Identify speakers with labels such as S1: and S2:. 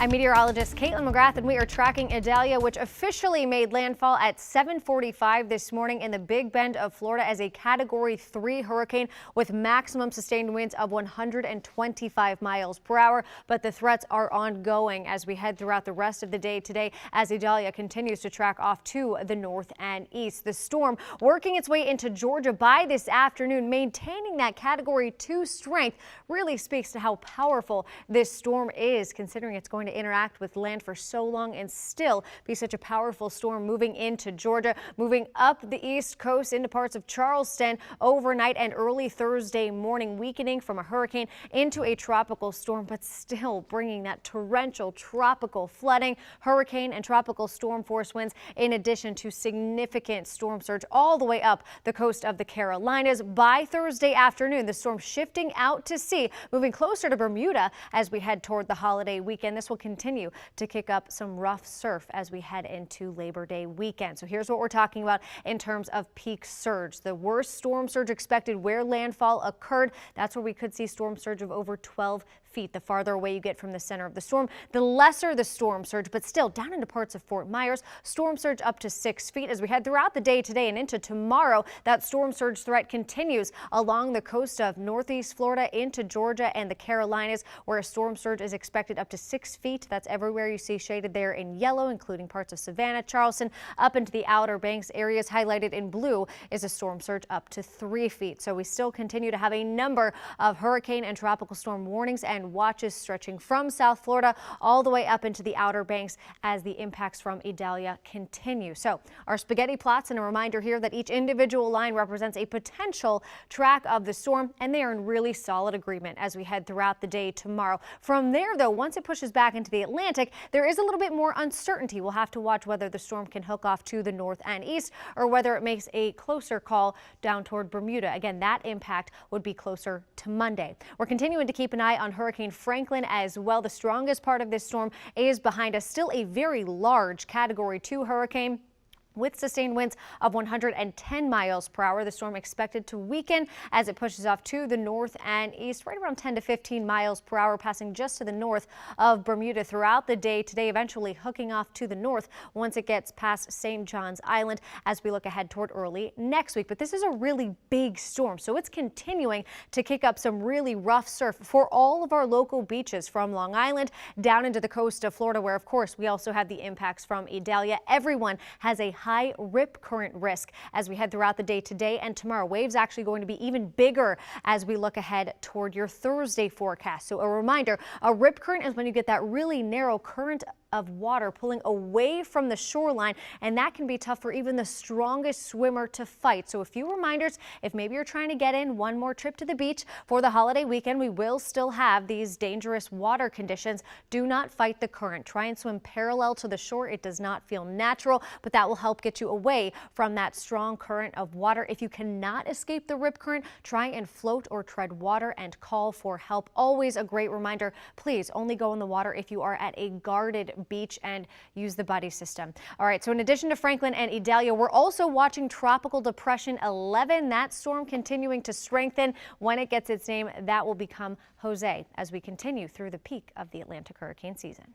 S1: I'm meteorologist Caitlin McGrath, and we are tracking Idalia, which officially made landfall at 7:45 this morning in the Big Bend of Florida as a Category 3 hurricane with maximum sustained winds of 125 miles per hour. But the threats are ongoing as we head throughout the rest of the day today as Idalia continues to track off to the north and east. The storm working its way into Georgia by this afternoon, maintaining that Category 2 strength, really speaks to how powerful this storm is, considering it's going to interact with land for so long and still be such a powerful storm moving into Georgia, moving up the east coast into parts of Charleston overnight and early Thursday morning, weakening from a hurricane into a tropical storm, but still bringing that torrential tropical flooding, hurricane and tropical storm force winds, in addition to significant storm surge all the way up the coast of the Carolinas. By Thursday afternoon, the storm shifting out to sea, moving closer to Bermuda as we head toward the holiday weekend. This will continue to kick up some rough surf as we head into Labor Day weekend. So here's what we're talking about in terms of peak surge. The worst storm surge expected where landfall occurred. That's where we could see storm surge of over 12 feet. The farther away you get from the center of the storm, the lesser the storm surge, but still down into parts of Fort Myers, storm surge up to 6 feet. As we head throughout the day today and into tomorrow, that storm surge threat continues along the coast of northeast Florida into Georgia and the Carolinas, where a storm surge is expected up to 6 feet. That's everywhere you see shaded there in yellow, including parts of Savannah, Charleston, up into the Outer Banks areas. Highlighted in blue is a storm surge up to 3 feet. So we still continue to have a number of hurricane and tropical storm warnings and watches stretching from South Florida all the way up into the Outer Banks as the impacts from Idalia continue. So our spaghetti plots, and a reminder here that each individual line represents a potential track of the storm, and they are in really solid agreement as we head throughout the day tomorrow. From there, though, once it pushes back into the Atlantic, there is a little bit more uncertainty. We'll have to watch whether the storm can hook off to the north and east or whether it makes a closer call down toward Bermuda. Again, that impact would be closer to Monday. We're continuing to keep an eye on Hurricane Franklin as well. The strongest part of this storm is behind us. Still a very large Category 2 hurricane with sustained winds of 110 miles per hour. The storm expected to weaken as it pushes off to the north and east, right around 10 to 15 miles per hour, passing just to the north of Bermuda throughout the day today, eventually hooking off to the north once it gets past St. John's Island as we look ahead toward early next week. But this is a really big storm, so it's continuing to kick up some really rough surf for all of our local beaches from Long Island down into the coast of Florida, where of course we also have the impacts from Idalia. Everyone has a high rip current risk as we head throughout the day today and tomorrow. Waves actually going to be even bigger as we look ahead toward your Thursday forecast. So a reminder, a rip current is when you get that really narrow current of water pulling away from the shoreline, and that can be tough for even the strongest swimmer to fight. So a few reminders, if maybe you're trying to get in one more trip to the beach for the holiday weekend, we will still have these dangerous water conditions. Do not fight the current. Try and swim parallel to the shore. It does not feel natural, but that will help get you away from that strong current of water. If you cannot escape the rip current, try and float or tread water and call for help. Always a great reminder, please only go in the water if you are at a guarded beach and use the buddy system. All right, so in addition to Franklin and Idalia, we're also watching Tropical Depression 11. That storm continuing to strengthen. When it gets its name, that will become Jose as we continue through the peak of the Atlantic hurricane season.